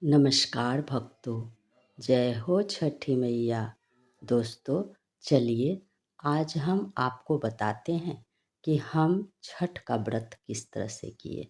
नमस्कार भक्तों, जय हो छठी मैया। दोस्तों, चलिए आज हम आपको बताते हैं कि हम छठ का व्रत किस तरह से किए।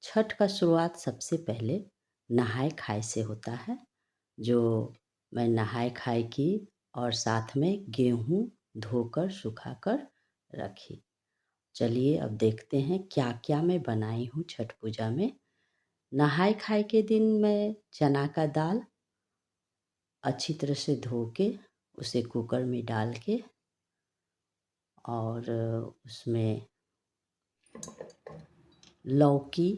छठ का शुरुआत सबसे पहले नहाय खाए से होता है, जो मैं नहाय खाए की और साथ में गेहूँ धोकर सुखाकर रखी। चलिए अब देखते हैं क्या क्या मैं बनाई हूँ छठ पूजा में। नहाय खाए के दिन मैं चना का दाल अच्छी तरह से धो के उसे कुकर में डाल के और उसमें लौकी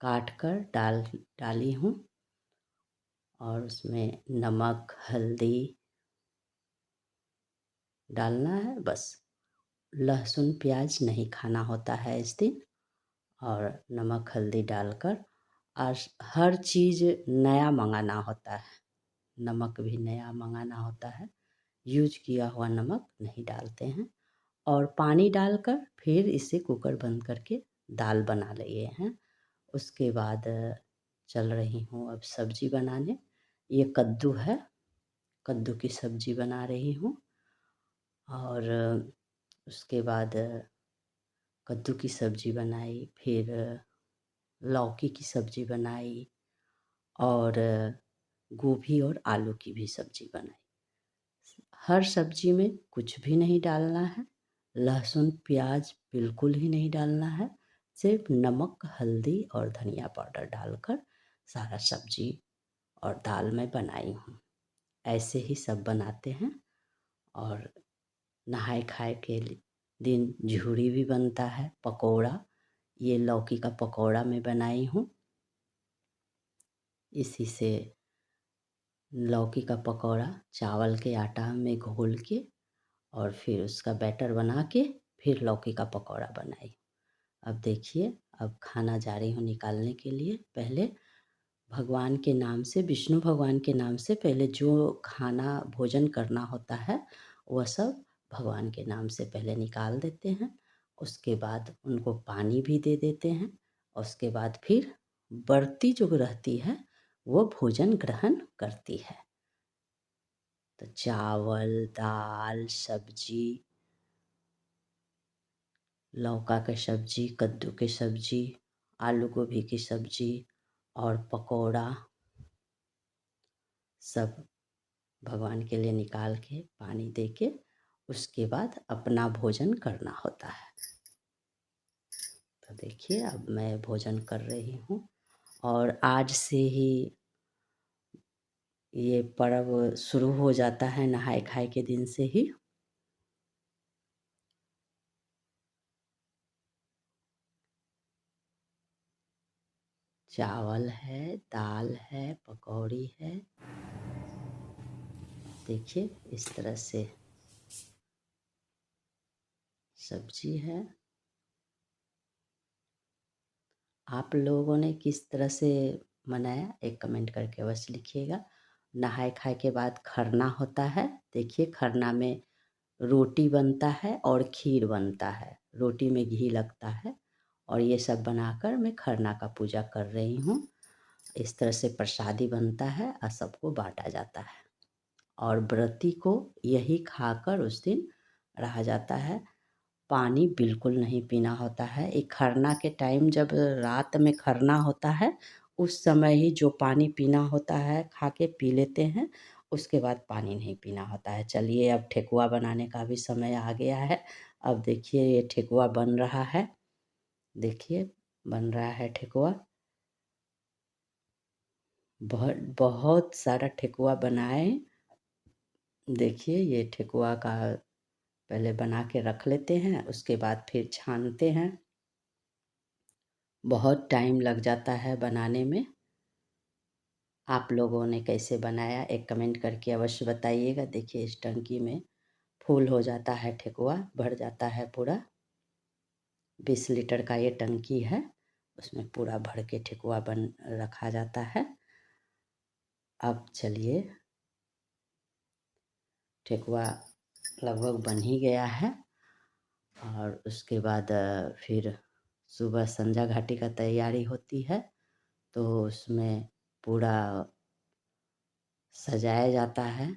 काट कर डाली हूँ और उसमें नमक हल्दी डालना है बस। लहसुन प्याज नहीं खाना होता है इस दिन। और नमक हल्दी डालकर और हर चीज़ नया मंगाना होता है। नमक भी नया मंगाना होता है, यूज किया हुआ नमक नहीं डालते हैं। और पानी डालकर फिर इसे कुकर बंद करके दाल बना लिए हैं। उसके बाद चल रही हूँ अब सब्जी बनाने। ये कद्दू है, कद्दू की सब्जी बना रही हूँ। और उसके बाद कद्दू की सब्जी बनाई, फिर लौकी की सब्जी बनाई और गोभी और आलू की भी सब्जी बनाई। हर सब्जी में कुछ भी नहीं डालना है, लहसुन प्याज बिल्कुल ही नहीं डालना है। सिर्फ नमक हल्दी और धनिया पाउडर डालकर सारा सब्जी और दाल मैं बनाई हूँ। ऐसे ही सब बनाते हैं। और नहाए खाए के दिन झूरी भी बनता है, पकौड़ा। ये लौकी का पकौड़ा मैं बनाई हूँ। इसी से लौकी का पकौड़ा चावल के आटा में घोल के और फिर उसका बैटर बना के फिर लौकी का पकौड़ा बनाई। अब देखिए, अब खाना जा रही हूँ निकालने के लिए। पहले भगवान के नाम से, विष्णु भगवान के नाम से पहले जो खाना भोजन करना होता है वह सब भगवान के नाम से पहले निकाल देते हैं। उसके बाद उनको पानी भी दे देते हैं। उसके बाद फिर व्रती जो रहती है वो भोजन ग्रहण करती है। तो चावल दाल सब्जी, लौका की सब्जी, कद्दू की सब्जी, आलू गोभी की सब्जी और पकौड़ा सब भगवान के लिए निकाल के पानी दे के उसके बाद अपना भोजन करना होता है। तो देखिए अब मैं भोजन कर रही हूँ और आज से ही ये पर्व शुरू हो जाता है नहाए खाए के दिन से ही। चावल है, दाल है, पकौड़ी है। देखिए इस तरह से सब्जी है। आप लोगों ने किस तरह से मनाया एक कमेंट करके अवश्य लिखिएगा। नहाए खाए के बाद खरना होता है। देखिए खरना में रोटी बनता है और खीर बनता है, रोटी में घी लगता है और ये सब बनाकर मैं खरना का पूजा कर रही हूँ। इस तरह से प्रसादी बनता है और सबको बांटा जाता है और व्रती को यही खाकर उस दिन रहा जाता है। पानी बिल्कुल नहीं पीना होता है। एक खरना के टाइम जब रात में खरना होता है उस समय ही जो पानी पीना होता है खा के पी लेते हैं, उसके बाद पानी नहीं पीना होता है। चलिए अब ठेकुआ बनाने का भी समय आ गया है। अब देखिए ये ठेकुआ बन रहा है। देखिए बन रहा है ठेकुआ। बहुत बहुत सारा ठेकुआ बनाए। देखिए ये ठेकुआ का पहले बना के रख लेते हैं, उसके बाद फिर छानते हैं। बहुत टाइम लग जाता है बनाने में। आप लोगों ने कैसे बनाया एक कमेंट करके अवश्य बताइएगा। देखिए इस टंकी में फुल हो जाता है ठेकुआ, भर जाता है पूरा। 20 लीटर का ये टंकी है, उसमें पूरा भर के ठेकुआ बन रखा जाता है। अब चलिए ठेकुआ लगभग बन ही गया है और उसके बाद फिर सुबह संध्या घाटी का तैयारी होती है। तो उसमें पूरा सजाया जाता है।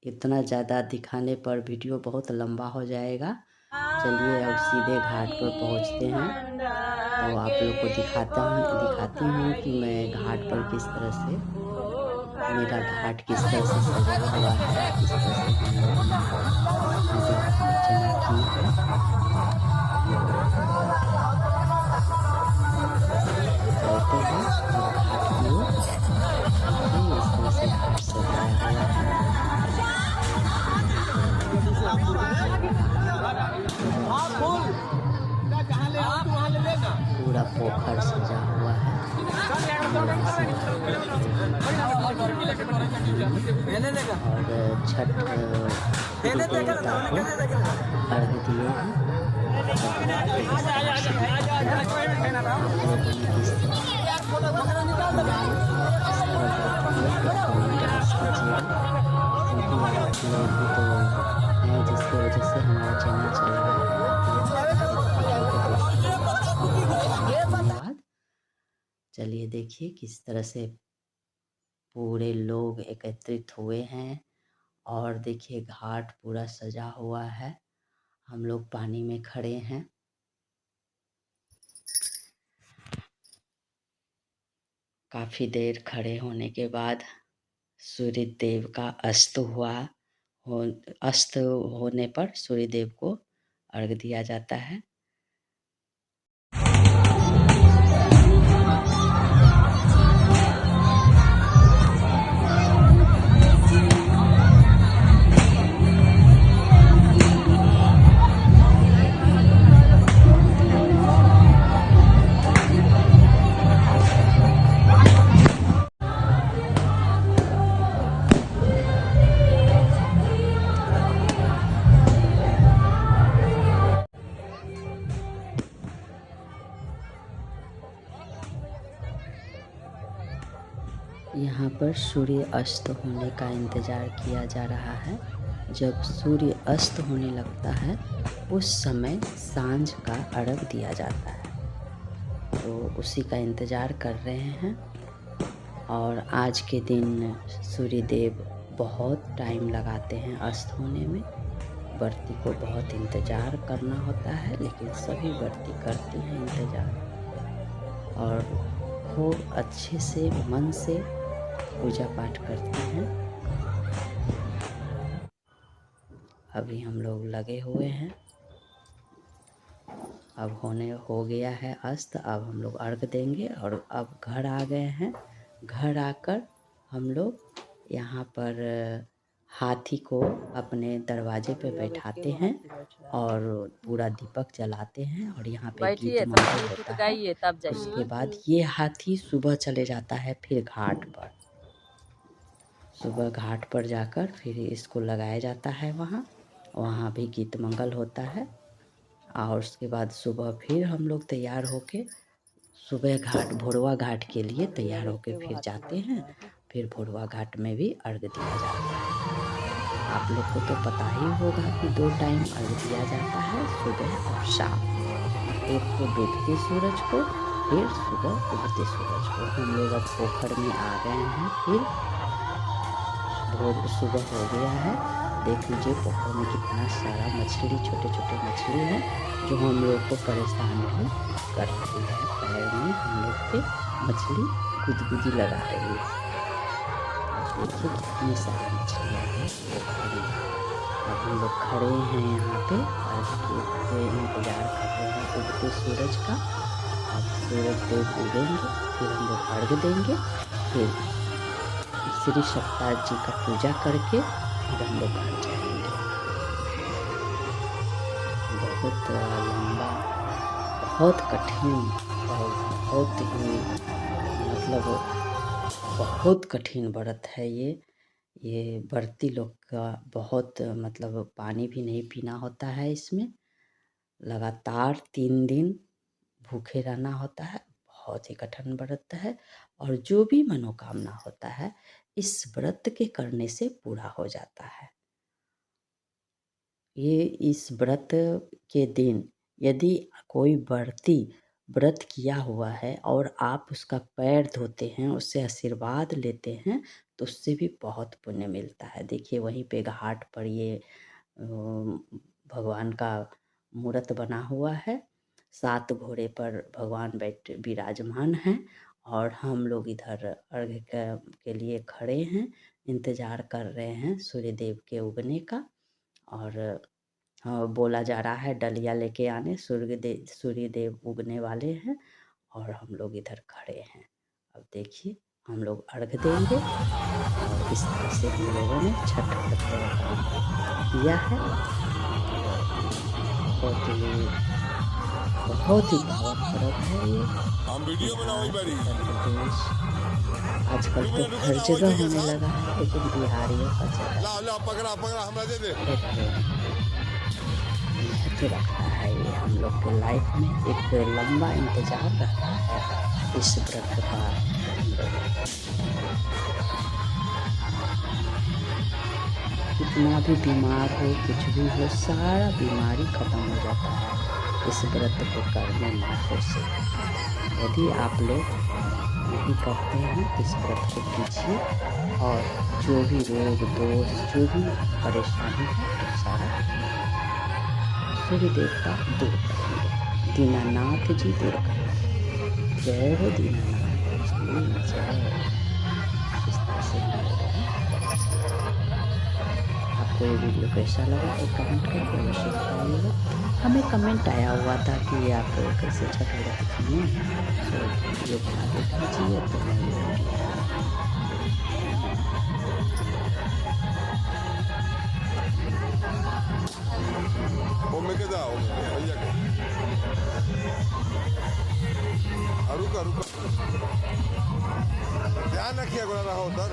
इतना ज़्यादा दिखाने पर वीडियो बहुत लंबा हो जाएगा। चलिए अब सीधे घाट पर पहुँचते हैं, तो आप लोग को दिखाती हूँ कि मैं घाट पर किस तरह से, मेरा घाट किस तरह से सजा हुआ है, किस तरह से हम लोग पूजा अर्चना की है। चलते हैं अब घाट की ओर। देखिए इस तरह से घाट सजाया हुआ है। पूरा पोखर सजा हुआ है। और छठ देवता को अर्घ दिए हैं। जिसकी वजह से हमारा चैनल चल रहा है। धन्यवाद। चलिए देखिए किस तरह से पूरे लोग एकत्रित हुए हैं और देखिए घाट पूरा सजा हुआ है। हम लोग पानी में खड़े हैं। काफ़ी देर खड़े होने के बाद सूर्य देव का अस्त होने पर सूर्य देव को अर्घ दिया जाता है। यहाँ पर सूर्य अस्त होने का इंतज़ार किया जा रहा है। जब सूर्य अस्त होने लगता है उस समय सांझ का अर्घ दिया जाता है, तो उसी का इंतज़ार कर रहे हैं। और आज के दिन सूर्य देव बहुत टाइम लगाते हैं अस्त होने में। व्रती को बहुत इंतज़ार करना होता है, लेकिन सभी व्रती करती हैं इंतज़ार और खूब अच्छे से मन से पूजा पाठ करते हैं। अभी हम लोग लगे हुए हैं। अब हो गया है अस्त। अब हम लोग अर्घ देंगे और अब घर आ गए हैं। घर आकर हम लोग यहाँ पर हाथी को अपने दरवाजे पे बैठाते हैं और पूरा दीपक जलाते हैं और यहाँ पे गीत मंगल होता है। उसके बाद ये हाथी सुबह चले जाता है फिर घाट पर। सुबह घाट पर जाकर फिर इसको लगाया जाता है। वहाँ भी गीत मंगल होता है और उसके बाद सुबह फिर हम लोग तैयार होके सुबह भोरवा घाट के लिए तैयार होके फिर जाते हैं। फिर भोरवा घाट में भी अर्घ दिया जाता है। आप लोग को तो पता ही होगा कि 2 टाइम अर्घ दिया जाता है, सुबह और शाम। एक को डूबते सूरज को, फिर सुबह उगते सूरज को। हम लोग अब पोखर में आ गए हैं। फिर भोर सुबह हो गया है। देख लीजिए पोखर में कितना सारा मछली, छोटे छोटे मछली है जो हम लोग को परेशान भी कर रही है। पैर में हम लोग के मछली गुदगुदी लगा रही है। देखिए कितनी सारी मछलियाँ हैं पोखर में। अब हम लोग खड़े हैं यहाँ पे इंतजार कर रहे हैं उगते सूरज का। अब सूरज देव उगेंगे फिर हम लोग अर्घ देंगे। फिर श्री सप्ताह जी का पूजा करके फिर हम लोग घर जाएंगे। बहुत लंबा, बहुत कठिन और बहुत ही मतलब बहुत कठिन व्रत है ये व्रती लोग का। बहुत मतलब पानी भी नहीं पीना होता है इसमें। लगातार 3 दिन भूखे रहना होता है। बहुत ही कठिन व्रत है और जो भी मनोकामना होता है इस व्रत के करने से पूरा हो जाता है। इस व्रत के दिन यदि कोई व्रती व्रत किया हुआ है और आप उसका पैर धोते हैं, उससे आशीर्वाद लेते हैं, तो उससे भी बहुत पुण्य मिलता है। देखिए वहीं पे घाट पर ये भगवान का मूर्त बना हुआ है, 7 घोड़े पर भगवान बैठे विराजमान हैं और हम लोग इधर अर्घ्य के लिए खड़े हैं, इंतज़ार कर रहे हैं सूर्य देव के उगने का। और बोला जा रहा है डलिया लेके आने, सूर्य देव उगने वाले हैं और हम लोग इधर खड़े हैं। अब देखिए हम लोग अर्घ देंगे और इस तरह से हम लोगों ने छठ व्रत किया है। बहुत ही पावन पर्व है ये। बिहार, उत्तर प्रदेश, आजकल तो हर जगह होने लगा है, लेकिन बिहारियों का ज़्यादा महत्व रखता है ये हम लोग के लाइफ में। एक लंबा इंतज़ार रहता है इस व्रत का हम लोगों को। कितना भी बीमार हो, कुछ भी हो, सारा बीमारी ख़त्म हो जाता है इस व्रत को करने मात्र से। यदि आप लोग नहीं करते हैं इस व्रत को कीजिए और जो भी रोग दोष, जो भी परेशानी है, वो सारा सूर्य देवता दूर करेंगे, दीनानाथ जी दूर करेंगे। जय हो दीनानाथ जी, जय। इस तरह से हम लोगों ने आपको ये वीडियो कैसा लगा एक कमेंट करके अवश्य बताइएगा। हमें कमेंट आया हुआ था कि आप कैसे छठ व्रत किए हैं, तो वीडियो को आगे कीजिए तो मैं रुका रुका ध्यान रखिए अगर रहा उधर।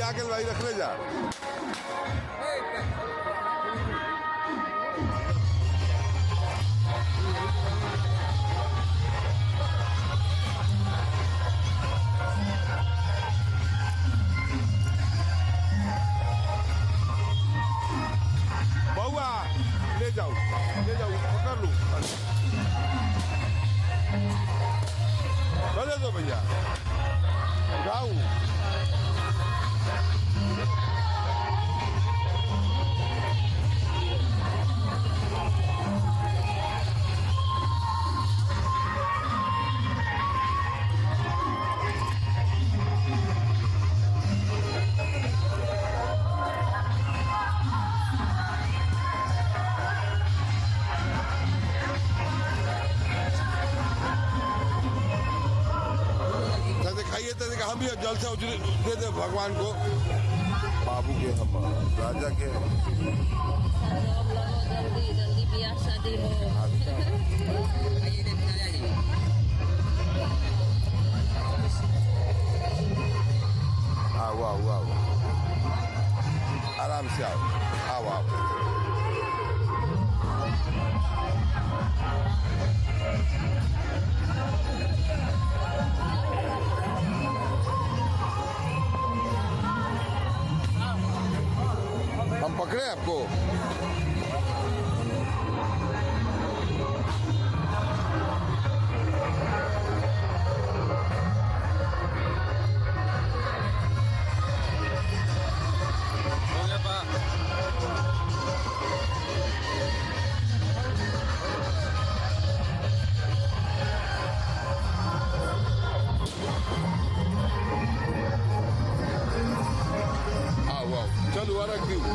के भाई रख ले जा। बउआ ले जाओ पकड़ लूं। चले दो भैया जाऊ। दिखाइए तो हम भी जल से दे दे भगवान को, बाबू के हम राजा के। जल्दी जल्दी ब्याह शादी हो। आओ आओ आओ आराम से आओ आओ आओ। हम पकड़े आपको। मुबारक दी